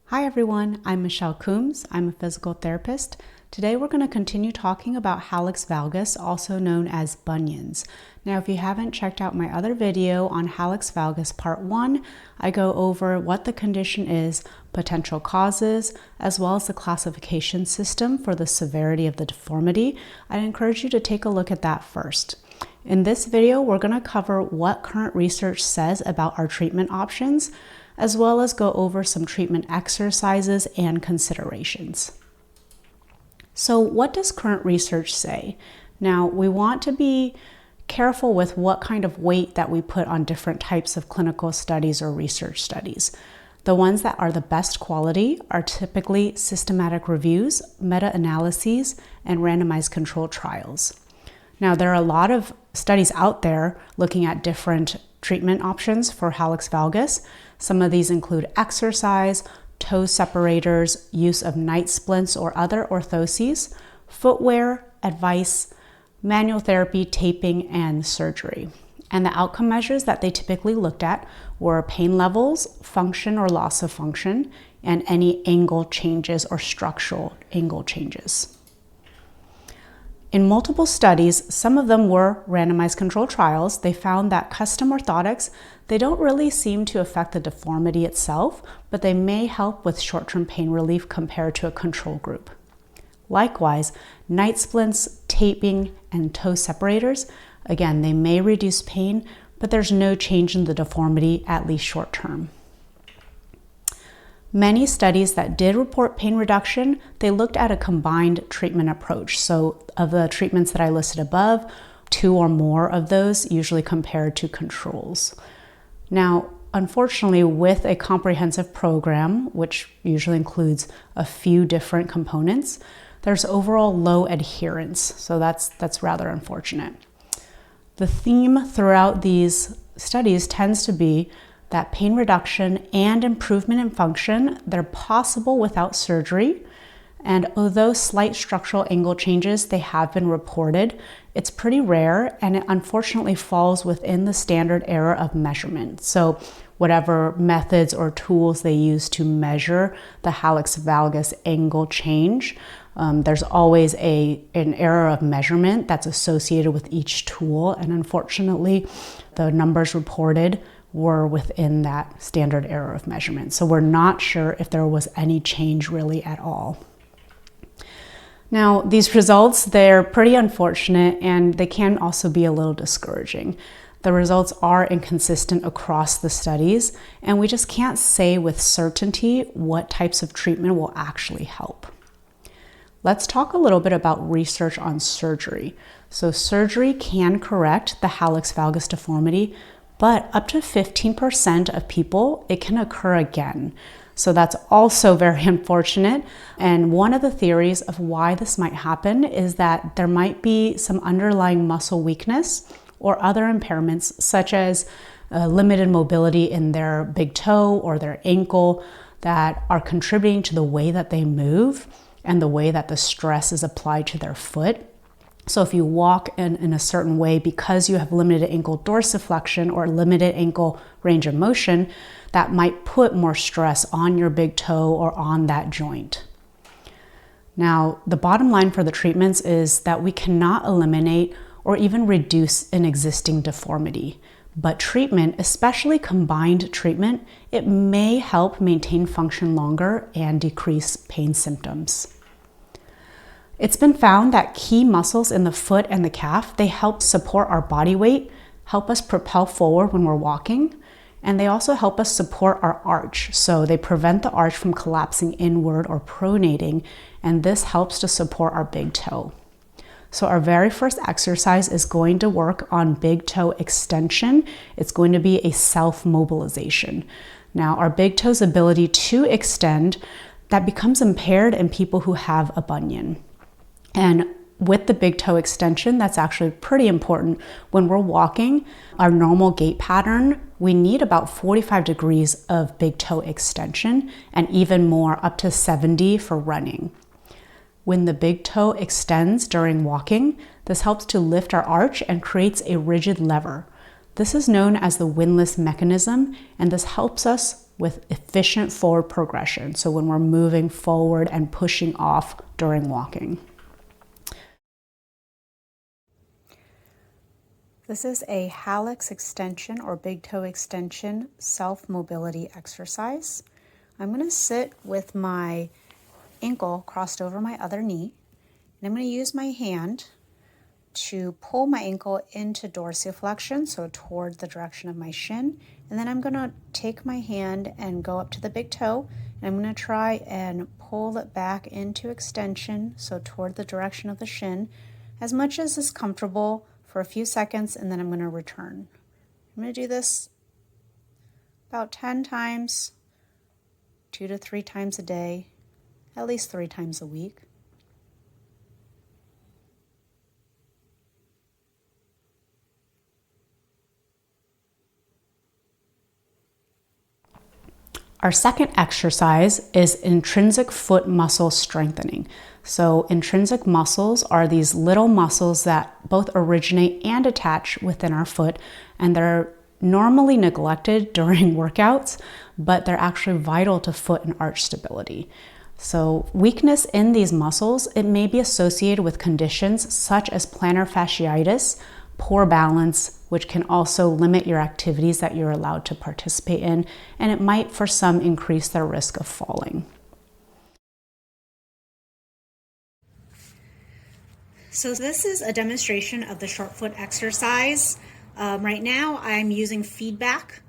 Hi everyone, I'm Michelle Coombs. I'm a physical therapist. Today we're going to continue talking about Hallux Valgus, also known as bunions. Now, if you haven't checked out my other video on Hallux Valgus Part 1, I go over what the condition is, potential causes, as well as the classification system for the severity of the deformity. I encourage you to take a look at that first. In this video, we're going to cover what current research says about our treatment options, as well as go over some treatment exercises and considerations. So what does current research say? Now, we want to be careful with what kind of weight that we put on different types of clinical studies or research studies. The ones that are the best quality are typically systematic reviews, meta-analyses, and randomized controlled trials. Now, there are a lot of studies out there looking at different treatment options for Hallux valgus. Some of these include exercise, toe separators, use of night splints or other orthoses, footwear, advice, manual therapy, taping, and surgery. And the outcome measures that they typically looked at were pain levels, function or loss of function, and any angle changes or structural angle changes. In multiple studies, some of them were randomized controlled trials, they found that custom orthotics, they don't really seem to affect the deformity itself, but they may help with short-term pain relief compared to a control group. Likewise, night splints, taping, and toe separators, again, they may reduce pain, but there's no change in the deformity, at least short-term. Many studies that did report pain reduction, they looked at a combined treatment approach. So of the treatments that I listed above, 2 or more of those usually compared to controls. Now, unfortunately, with a comprehensive program, which usually includes a few different components, there's overall low adherence. So that's rather unfortunate. The theme throughout these studies tends to be that pain reduction and improvement in function, they're possible without surgery. And although slight structural angle changes, they have been reported, it's pretty rare and it unfortunately falls within the standard error of measurement. So whatever methods or tools they use to measure the Hallux valgus angle change, there's always an error of measurement that's associated with each tool. And unfortunately, the numbers reported were within that standard error of measurement. So we're not sure if there was any change really at all. Now, these results, they're pretty unfortunate and they can also be a little discouraging. The results are inconsistent across the studies and we just can't say with certainty what types of treatment will actually help. Let's talk a little bit about research on surgery. So surgery can correct the Hallux valgus deformity, but up to 15% of people, it can occur again. So that's also very unfortunate. And one of the theories of why this might happen is that there might be some underlying muscle weakness or other impairments, such as limited mobility in their big toe or their ankle, that are contributing to the way that they move and the way that the stress is applied to their foot. So if you walk in a certain way because you have limited ankle dorsiflexion or limited ankle range of motion, that might put more stress on your big toe or on that joint. Now, the bottom line for the treatments is that we cannot eliminate or even reduce an existing deformity. But treatment, especially combined treatment, it may help maintain function longer and decrease pain symptoms. It's been found that key muscles in the foot and the calf, they help support our body weight, help us propel forward when we're walking, and they also help us support our arch. So they prevent the arch from collapsing inward or pronating, and this helps to support our big toe. So our very first exercise is going to work on big toe extension. It's going to be a self-mobilization. Now, our big toe's ability to extend, that becomes impaired in people who have a bunion. And with the big toe extension, that's actually pretty important. When we're walking, our normal gait pattern, we need about 45 degrees of big toe extension and even more, up to 70 for running. When the big toe extends during walking, this helps to lift our arch and creates a rigid lever. This is known as the windlass mechanism, and this helps us with efficient forward progression. So when we're moving forward and pushing off during walking. This is a hallux extension or big toe extension self-mobility exercise. I'm going to sit with my ankle crossed over my other knee, and I'm going to use my hand to pull my ankle into dorsiflexion, so toward the direction of my shin, and then I'm going to take my hand and go up to the big toe, and I'm going to try and pull it back into extension, so toward the direction of the shin, as much as is comfortable for a few seconds, and then I'm going to return. I'm going to do this about 10 times, 2 to 3 times a day, at least 3 times a week. Our second exercise is intrinsic foot muscle strengthening. So intrinsic muscles are these little muscles that both originate and attach within our foot, and they're normally neglected during workouts, but they're actually vital to foot and arch stability. So weakness in these muscles, it may be associated with conditions such as plantar fasciitis, poor balance, which can also limit your activities that you're allowed to participate in, and it might for some increase their risk of falling. So this is a demonstration of the short foot exercise. Right now I'm using feedback,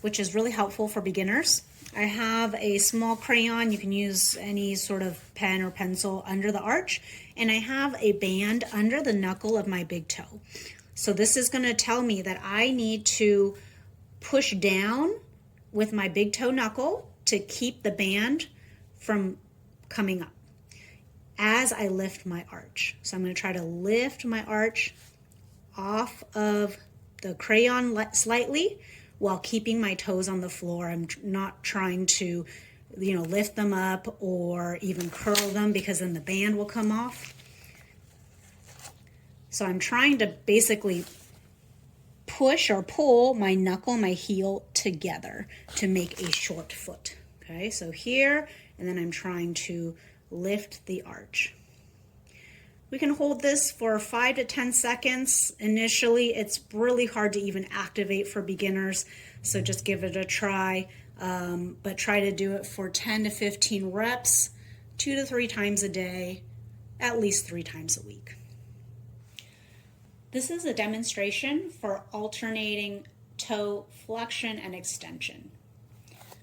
which is really helpful for beginners. I have a small crayon, you can use any sort of pen or pencil under the arch, and I have a band under the knuckle of my big toe. So this is going to tell me that I need to push down with my big toe knuckle to keep the band from coming up as I lift my arch. So I'm going to try to lift my arch off of the crayon slightly while keeping my toes on the floor. I'm not trying to, lift them up or even curl them, because then the band will come off. So I'm trying to basically push or pull my knuckle, my heel together to make a short foot. Okay, so here, and then I'm trying to lift the arch. We can hold this for 5 to 10 seconds. Initially, it's really hard to even activate for beginners, so just give it a try. But try to do it for 10 to 15 reps, 2 to 3 times a day, at least 3 times a week. This is a demonstration for alternating toe flexion and extension.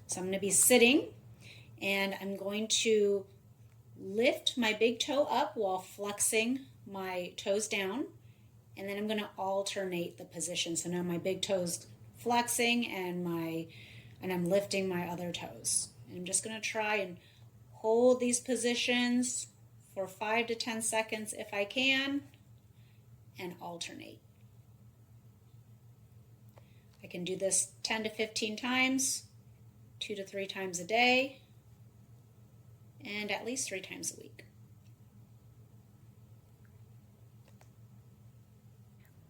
So I'm going to be sitting, and I'm going to lift my big toe up while flexing my toes down, and then I'm going to alternate the position. So now my big toe's flexing and I'm lifting my other toes. And I'm just going to try and hold these positions for 5 to 10 seconds if I can, and alternate. I can do this 10 to 15 times, 2 to 3 times a day, and at least 3 times a week.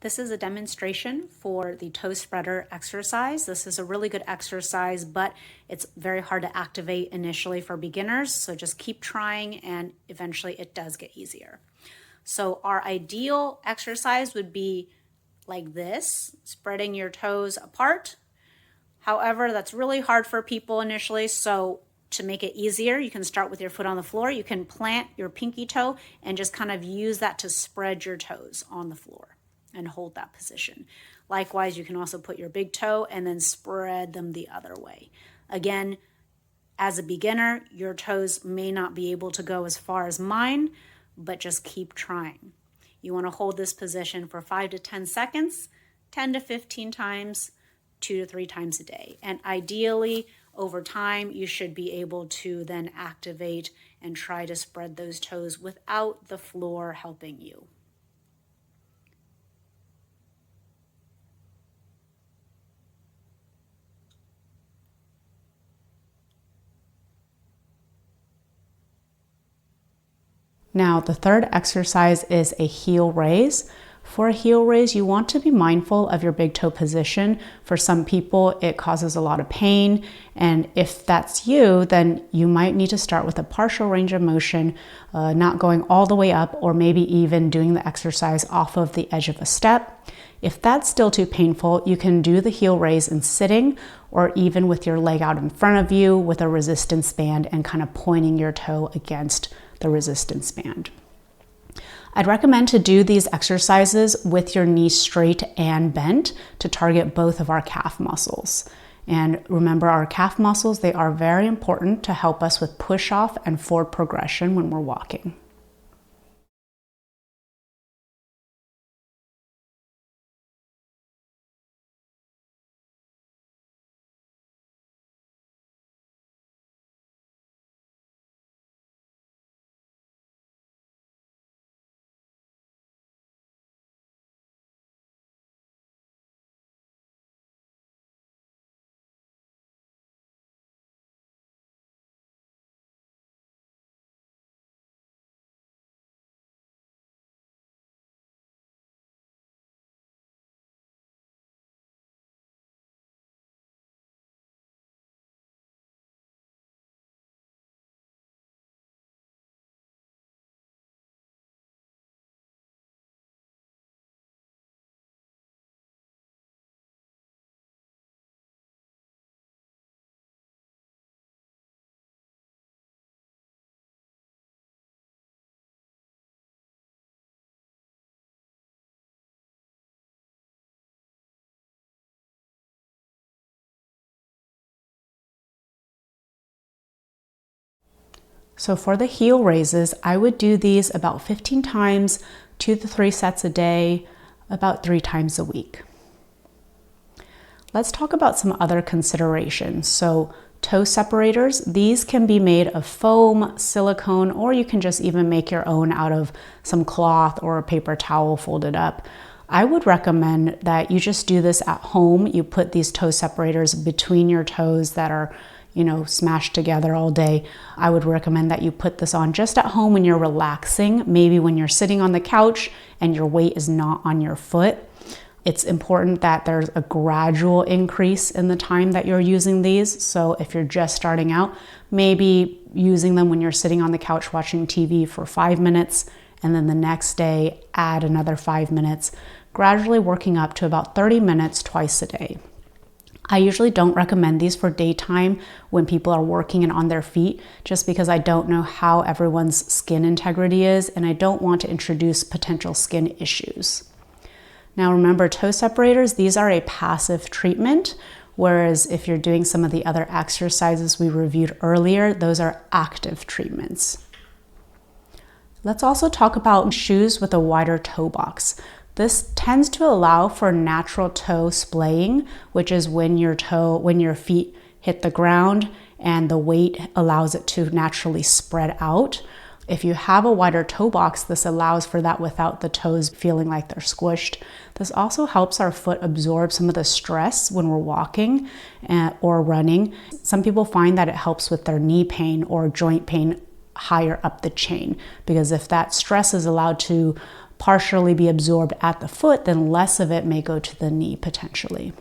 This is a demonstration for the toe spreader exercise. This is a really good exercise, but it's very hard to activate initially for beginners, so just keep trying and eventually it does get easier. So our ideal exercise would be like this, spreading your toes apart. However, that's really hard for people initially, so to make it easier, you can start with your foot on the floor. You can plant your pinky toe and just kind of use that to spread your toes on the floor and hold that position. Likewise, you can also put your big toe and then spread them the other way. Again, as a beginner, your toes may not be able to go as far as mine, but just keep trying. You want to hold this position for 5 to 10 seconds, 10 to 15 times, 2 to 3 times a day. And ideally, over time, you should be able to then activate and try to spread those toes without the floor helping you. Now, the third exercise is a heel raise. For a heel raise, you want to be mindful of your big toe position. For some people, it causes a lot of pain. And if that's you, then you might need to start with a partial range of motion, not going all the way up, or maybe even doing the exercise off of the edge of a step. If that's still too painful, you can do the heel raise in sitting, or even with your leg out in front of you with a resistance band and kind of pointing your toe against the resistance band. I'd recommend to do these exercises with your knees straight and bent to target both of our calf muscles. And remember, our calf muscles, they are very important to help us with push-off and forward progression when we're walking. So for the heel raises, I would do these about 15 times, 2 to 3 sets a day, about 3 times a week. Let's talk about some other considerations. So toe separators, these can be made of foam, silicone, or you can just even make your own out of some cloth or a paper towel folded up. I would recommend that you just do this at home. You put these toe separators between your toes that are smashed together all day. I would recommend that you put this on just at home when you're relaxing, maybe when you're sitting on the couch and your weight is not on your foot. It's important that there's a gradual increase in the time that you're using these. So if you're just starting out, maybe using them when you're sitting on the couch watching TV for 5 minutes, and then the next day add another 5 minutes, gradually working up to about 30 minutes twice a day. I usually don't recommend these for daytime when people are working and on their feet, just because I don't know how everyone's skin integrity is, and I don't want to introduce potential skin issues. Now remember, toe separators, these are a passive treatment, whereas if you're doing some of the other exercises we reviewed earlier, those are active treatments. Let's also talk about shoes with a wider toe box. This tends to allow for natural toe splaying, which is when your feet hit the ground and the weight allows it to naturally spread out. If you have a wider toe box, this allows for that without the toes feeling like they're squished. This also helps our foot absorb some of the stress when we're walking or running. Some people find that it helps with their knee pain or joint pain higher up the chain, because if that stress is allowed to partially be absorbed at the foot, then less of it may go to the knee potentially.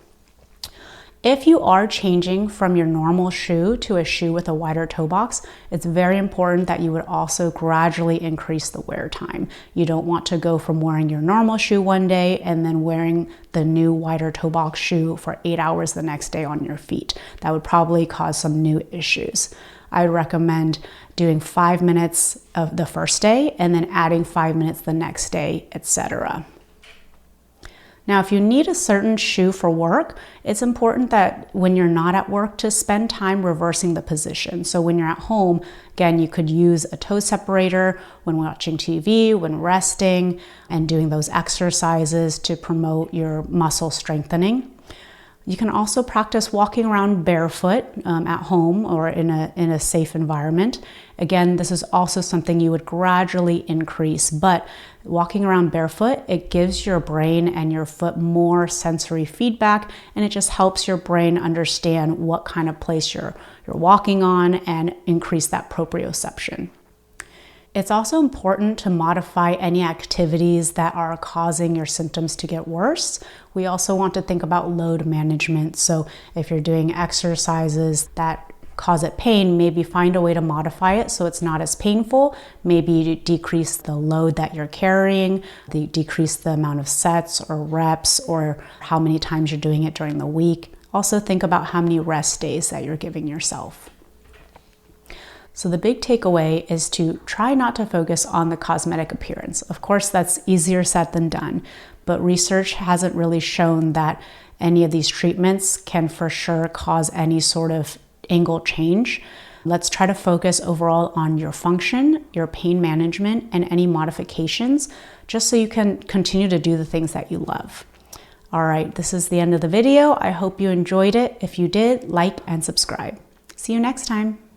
If you are changing from your normal shoe to a shoe with a wider toe box, it's very important that you would also gradually increase the wear time. You don't want to go from wearing your normal shoe one day and then wearing the new wider toe box shoe for 8 hours the next day on your feet. That would probably cause some new issues. I would recommend doing 5 minutes of the first day and then adding 5 minutes the next day, etc. Now, if you need a certain shoe for work, it's important that when you're not at work to spend time reversing the position. So when you're at home, again, you could use a toe separator when watching TV, when resting, and doing those exercises to promote your muscle strengthening. You can also practice walking around barefoot at home or in a safe environment. Again, this is also something you would gradually increase, but walking around barefoot, it gives your brain and your foot more sensory feedback, and it just helps your brain understand what kind of place you're walking on and increase that proprioception. It's also important to modify any activities that are causing your symptoms to get worse. We also want to think about load management. So if you're doing exercises that cause it pain, maybe find a way to modify it so it's not as painful. Maybe decrease the load that you're carrying, decrease the amount of sets or reps, or how many times you're doing it during the week. Also think about how many rest days that you're giving yourself. So the big takeaway is to try not to focus on the cosmetic appearance. Of course, that's easier said than done, but research hasn't really shown that any of these treatments can for sure cause any sort of angle change. Let's try to focus overall on your function, your pain management, and any modifications, just so you can continue to do the things that you love. All right, this is the end of the video. I hope you enjoyed it. If you did, like and subscribe. See you next time.